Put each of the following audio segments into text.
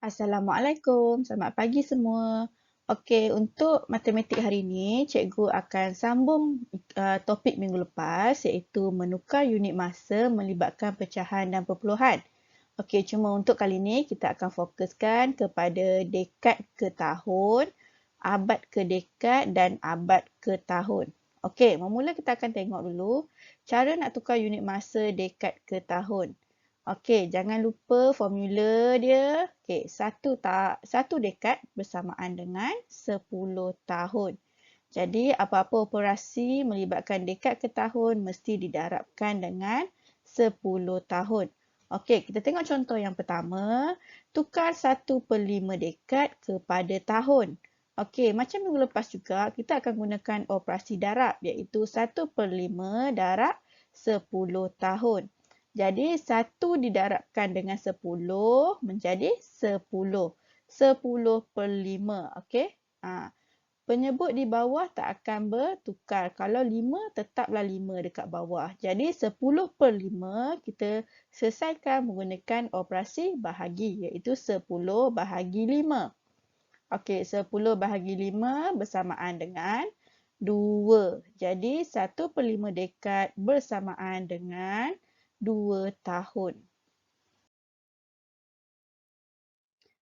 Assalamualaikum, selamat pagi semua. Okey, untuk matematik hari ini, cikgu akan sambung topik minggu lepas iaitu menukar unit masa melibatkan pecahan dan perpuluhan. Okey, cuma untuk kali ini kita akan fokuskan kepada dekad ke tahun, abad ke dekad dan abad ke tahun. Okey, memula kita akan tengok dulu cara nak tukar unit masa dekad ke tahun. Okey, jangan lupa formula dia. Okey, satu dekad bersamaan dengan 10 tahun. Jadi, apa-apa operasi melibatkan dekad ke tahun mesti didarabkan dengan 10 tahun. Okey, kita tengok contoh yang pertama. Tukar 1/5 dekad kepada tahun. Okey, macam minggu lepas juga, kita akan gunakan operasi darab iaitu 1/5 darab 10 tahun. Jadi, 1 didarabkan dengan 10 menjadi 10. 10/5. Okey? Penyebut di bawah tak akan bertukar. Kalau 5, tetaplah 5 dekat bawah. Jadi, 10/5 kita selesaikan menggunakan operasi bahagi iaitu 10 bahagi 5. Okey, 10 bahagi 5 bersamaan dengan 2. Jadi, 1/5 dekad bersamaan dengan 2 tahun.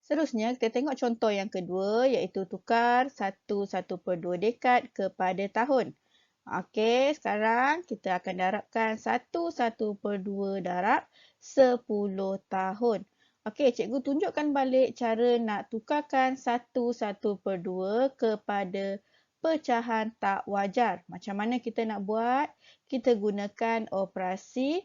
Seterusnya, kita tengok contoh yang kedua iaitu tukar 1/2 dekad kepada tahun. Okey, sekarang kita akan darabkan 1/2 darab 10 tahun. Okey, cikgu tunjukkan balik cara nak tukarkan 1/2 kepada pecahan tak wajar. Macam mana kita nak buat? Kita gunakan operasi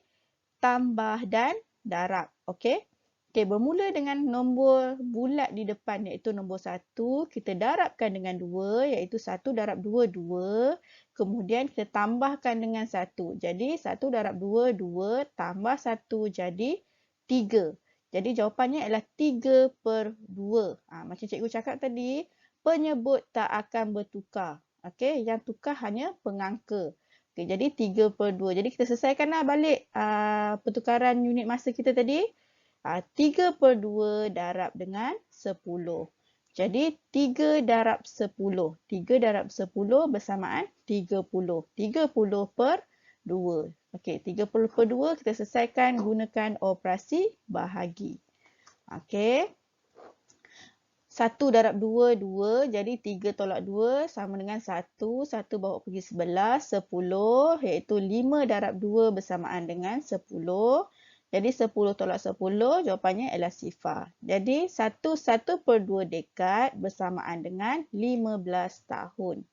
tambah dan darab. Okey? Okey, bermula dengan nombor bulat di depan iaitu nombor 1. Kita darabkan dengan 2 iaitu 1 darab 2, 2. Kemudian kita tambahkan dengan 1. Jadi 1 darab 2, 2 tambah 1 jadi 3. Jadi jawapannya ialah 3/2. Macam cikgu cakap tadi, penyebut tak akan bertukar. Okey, yang tukar hanya pengangka. Okay, jadi 3/2. Jadi kita selesaikanlah balik pertukaran unit masa kita tadi. 3/2 darab dengan 10. Jadi 3 darab 10. 3 darab 10 bersamaan 30. 30/2. Okey, 30/2 kita selesaikan gunakan operasi bahagi. Okey. 1 darab 2, 2. Jadi 3 tolak 2 sama dengan 1. 1 bawa pergi sebelah, 10. Iaitu 5 darab 2 bersamaan dengan 10. Jadi 10 tolak 10, jawapannya ialah 0. Jadi 1/2 dekad bersamaan dengan 15 tahun.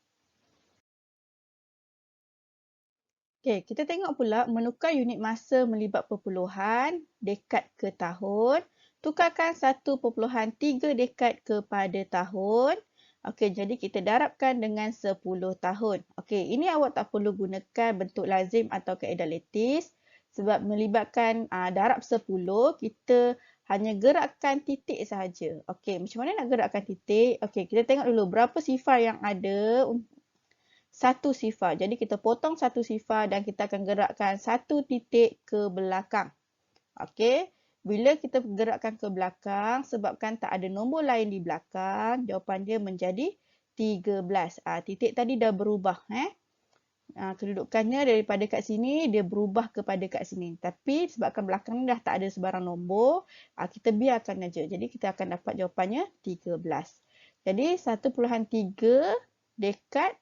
Okey, kita tengok pula menukar unit masa melibat perpuluhan, dekad ke tahun. Tukarkan 1/3 dekad kepada tahun. Okey, jadi kita darabkan dengan 10 tahun. Okey, ini awak tak perlu gunakan bentuk lazim atau kaedah lattice sebab melibatkan darab 10, kita hanya gerakkan titik sahaja. Okey, macam mana nak gerakkan titik? Okey, kita tengok dulu berapa sifar yang ada. Satu sifar. Jadi kita potong satu sifar dan kita akan gerakkan satu titik ke belakang. Okey. Bila kita gerakkan ke belakang, sebabkan tak ada nombor lain di belakang, jawapan dia menjadi 13. Titik tadi dah berubah. Kedudukannya daripada kat sini, dia berubah kepada kat sini. Tapi sebabkan belakang ni dah tak ada sebarang nombor, kita biarkan aja. Jadi kita akan dapat jawapannya 13. Jadi 1/3 dekad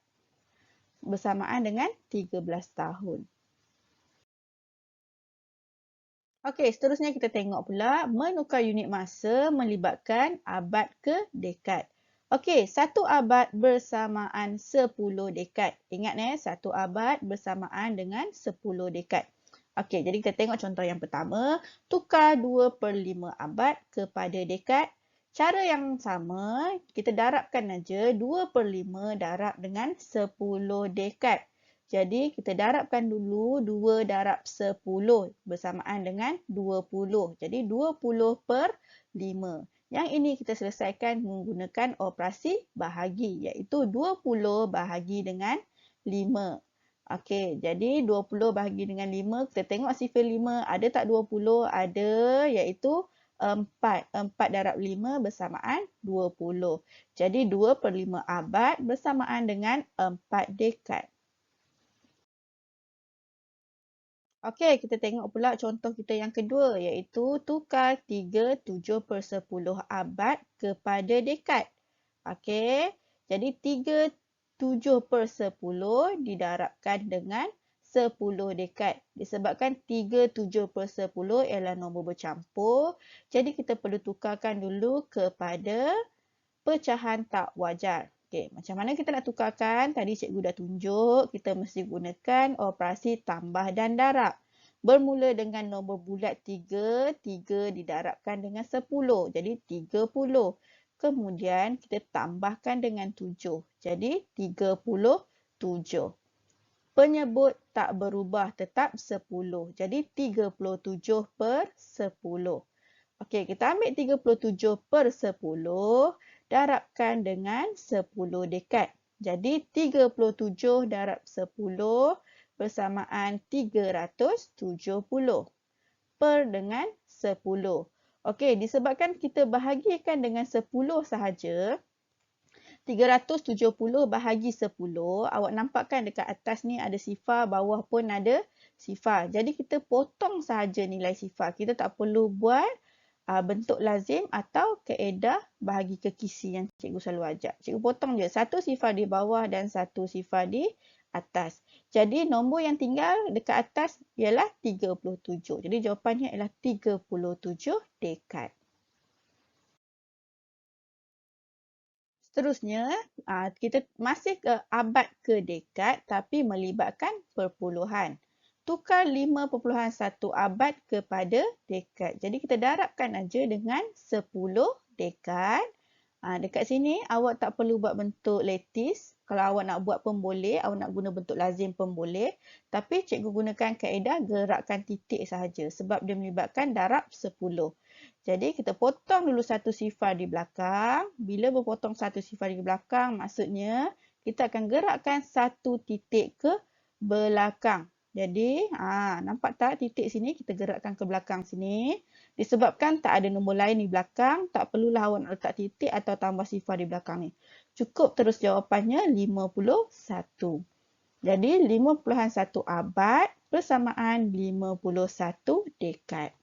bersamaan dengan 13 tahun. Okey, seterusnya kita tengok pula menukar unit masa melibatkan abad ke dekad. Okey, satu abad bersamaan 10 dekad. Ingat satu abad bersamaan dengan 10 dekad. Okey, jadi kita tengok contoh yang pertama. Tukar 2/5 abad kepada dekad. Cara yang sama, kita darabkan aja 2/5 darab dengan 10 dekad. Jadi, kita darabkan dulu 2 darab 10 bersamaan dengan 20. Jadi, 20/5. Yang ini kita selesaikan menggunakan operasi bahagi, iaitu 20 bahagi dengan 5. Okey, jadi 20 bahagi dengan 5, kita tengok sifar 5, ada tak 20? Ada, iaitu 4. 4 darab 5 bersamaan 20. Jadi 2/5 abad bersamaan dengan 4 dekad. Okey, kita tengok pula contoh kita yang kedua iaitu tukar 3/7/10 abad kepada dekad. Okey, jadi 3/7/10 didarabkan dengan 10 dekad. Disebabkan 3/7/10 ialah nombor bercampur, jadi kita perlu tukarkan dulu kepada pecahan tak wajar. Okey, macam mana kita nak tukarkan? Tadi cikgu dah tunjuk, kita mesti gunakan operasi tambah dan darab. Bermula dengan nombor bulat 3, 3 didarabkan dengan 10, jadi 30. Kemudian kita tambahkan dengan 7, jadi 37. Penyebut tak berubah tetap 10, jadi 37/10. Okey, kita ambil 37/10 darabkan dengan 10 dekad. Jadi 37 darab 10 bersamaan 370 per dengan 10. Okey, disebabkan kita bahagikan dengan 10 sahaja, 370 bahagi 10, awak nampak kan dekat atas ni ada sifar, bawah pun ada sifar. Jadi kita potong sahaja nilai sifar. Kita tak perlu buat bentuk lazim atau kaedah bahagi ke kisi yang cikgu selalu ajar. Cikgu potong je satu sifar di bawah dan satu sifar di atas. Jadi nombor yang tinggal dekat atas ialah 37. Jadi jawapannya ialah 37 dekad. Seterusnya, kita masih ke abad ke dekad tapi melibatkan perpuluhan. Tukar 5.1 abad kepada dekad. Jadi kita darabkan aja dengan 10 dekad. Dekat sini awak tak perlu buat bentuk lattice. Kalau awak nak buat pun boleh, awak nak guna bentuk lazim pun boleh. Tapi cikgu gunakan kaedah gerakkan titik sahaja sebab dia melibatkan darab 10. Jadi kita potong dulu satu sifar di belakang. Bila berpotong satu sifar di belakang, maksudnya kita akan gerakkan satu titik ke belakang. Jadi, nampak tak titik sini kita gerakkan ke belakang sini. Disebabkan tak ada nombor lain di belakang, tak perlulah awak nak letak titik atau tambah sifar di belakang ni. Cukup terus jawapannya 51. Jadi 5.1 abad bersamaan 51 dekad.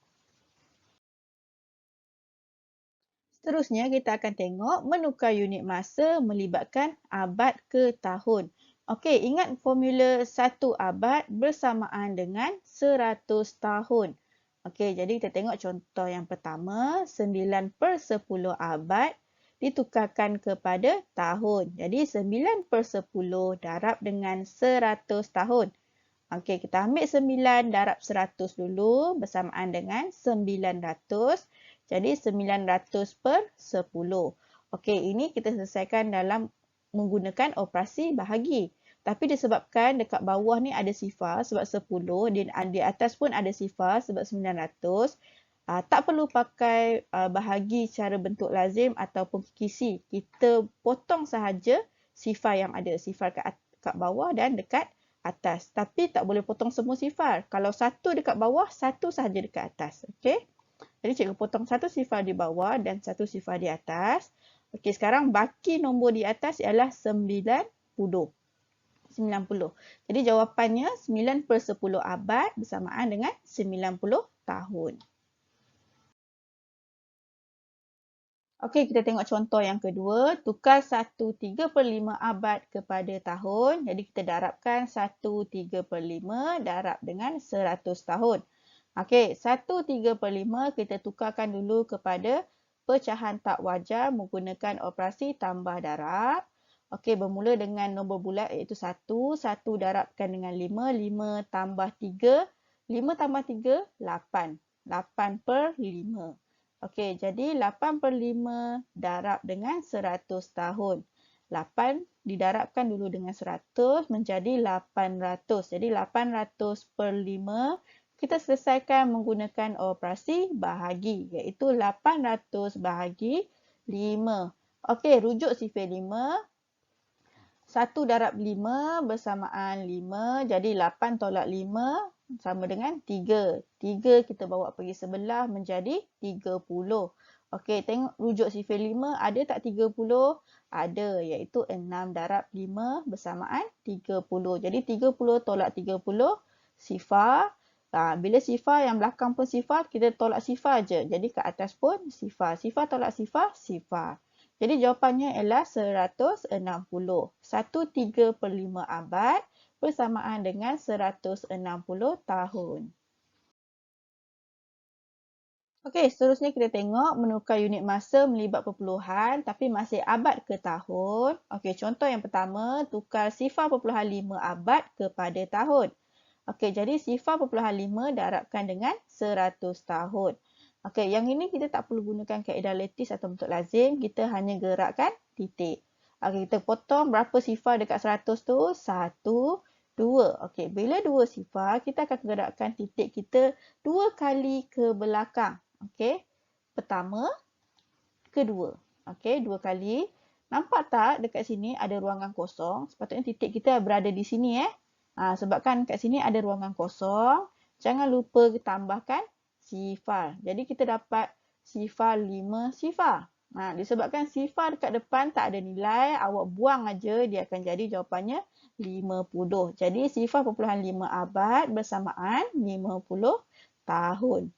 Seterusnya kita akan tengok menukar unit masa melibatkan abad ke tahun. Okey, ingat formula 1 abad bersamaan dengan 100 tahun. Okey, jadi kita tengok contoh yang pertama, 9/10 abad ditukarkan kepada tahun. Jadi 9/10 darab dengan 100 tahun. Okey, kita ambil 9 darab 100 dulu bersamaan dengan 900. Jadi 900/10. Okey, ini kita selesaikan dalam menggunakan operasi bahagi. Tapi disebabkan dekat bawah ni ada sifar sebab 10, di atas pun ada sifar sebab 900. Tak perlu pakai bahagi cara bentuk lazim ataupun kisi. Kita potong sahaja sifar yang ada. Sifar kat bawah dan dekat atas. Tapi tak boleh potong semua sifar. Kalau satu dekat bawah, satu sahaja dekat atas. Okey? Jadi cikgu potong satu sifar di bawah dan satu sifar di atas. Okey, sekarang baki nombor di atas ialah 90. Jadi jawapannya 9/10 abad bersamaan dengan 90 tahun. Okey, kita tengok contoh yang kedua. Tukar 1/3/5 abad kepada tahun. Jadi kita darabkan 1/3/5 darab dengan 100 tahun. Okey, 1/3/5 kita tukarkan dulu kepada pecahan tak wajar menggunakan operasi tambah darab. Okey, bermula dengan nombor bulat iaitu 1. 1 darabkan dengan 5. 5 tambah 3. 5 tambah 3, 8. 8/5. Okey, jadi 8/5 darab dengan 100 tahun. 8 didarabkan dulu dengan 100 menjadi 800. Jadi 800/5 kita selesaikan menggunakan operasi bahagi iaitu 800 bahagi 5. Okey, rujuk sifar 5. 1 darab 5 bersamaan 5. Jadi 8 tolak 5 sama dengan 3. 3 kita bawa pergi sebelah menjadi 30. Okey, tengok rujuk sifar 5. Ada tak 30? Ada, iaitu 6 darab 5 bersamaan 30. Jadi 30 tolak 30, sifar. Bila sifar, yang belakang pun sifar, kita tolak sifar je. Jadi ke atas pun sifar. Sifar tolak sifar, sifar. Jadi jawapannya ialah 160. 1/3/5 abad bersamaan dengan 160 tahun. Okey, seterusnya kita tengok menukar unit masa melibat perpuluhan tapi masih abad ke tahun. Okey, contoh yang pertama, tukar 0.5 abad kepada tahun. Okey, jadi 0.5 darabkan dengan 100 tahun. Okey, yang ini kita tak perlu gunakan kaedah lattice atau bentuk lazim. Kita hanya gerakkan titik. Okey, kita potong berapa sifar dekat 100 tu? 1, 2. Okey, bila 2 sifar, kita akan gerakkan titik kita 2 kali ke belakang. Okey, pertama, kedua. Okey, 2 kali. Nampak tak dekat sini ada ruangan kosong? Sepatutnya titik kita berada di sini. Sebabkan kat sini ada ruangan kosong, jangan lupa tambahkan sifar. Jadi kita dapat sifar 5 sifar. Disebabkan sifar dekat depan tak ada nilai, awak buang aja, dia akan jadi jawapannya 50. Jadi sifar perpuluhan 5 abad bersamaan 50 tahun.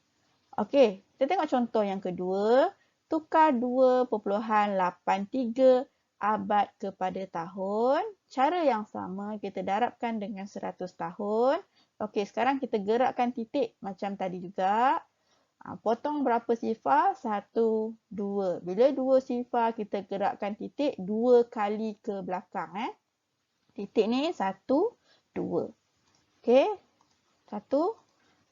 Okey, kita tengok contoh yang kedua. Tukar 2.83 abad kepada tahun. Cara yang sama, kita darabkan dengan 100 tahun. Okey, sekarang kita gerakkan titik macam tadi juga. Potong berapa sifar? 1, 2. Bila 2 sifar, kita gerakkan titik 2 kali ke belakang. Titik ni 1, 2. Okey, 1,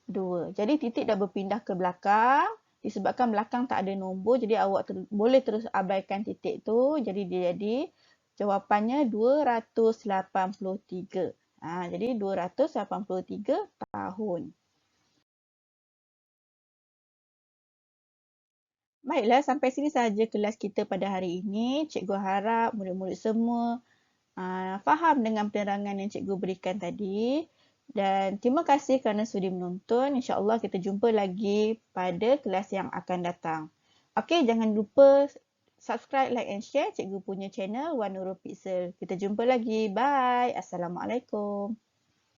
2. Jadi titik dah berpindah ke belakang. Disebabkan belakang tak ada nombor, jadi awak boleh terus abaikan titik tu. Jadi dia jadi jawapannya 283. Jadi 283 tahun. Baiklah, sampai sini sahaja kelas kita pada hari ini. Cikgu harap murid-murid semua faham dengan penerangan yang cikgu berikan tadi. Dan terima kasih kerana sudi menonton. InsyaAllah kita jumpa lagi pada kelas yang akan datang. Okey, jangan lupa subscribe, like and share cikgu punya channel One Nurul Pixel. Kita jumpa lagi. Bye. Assalamualaikum.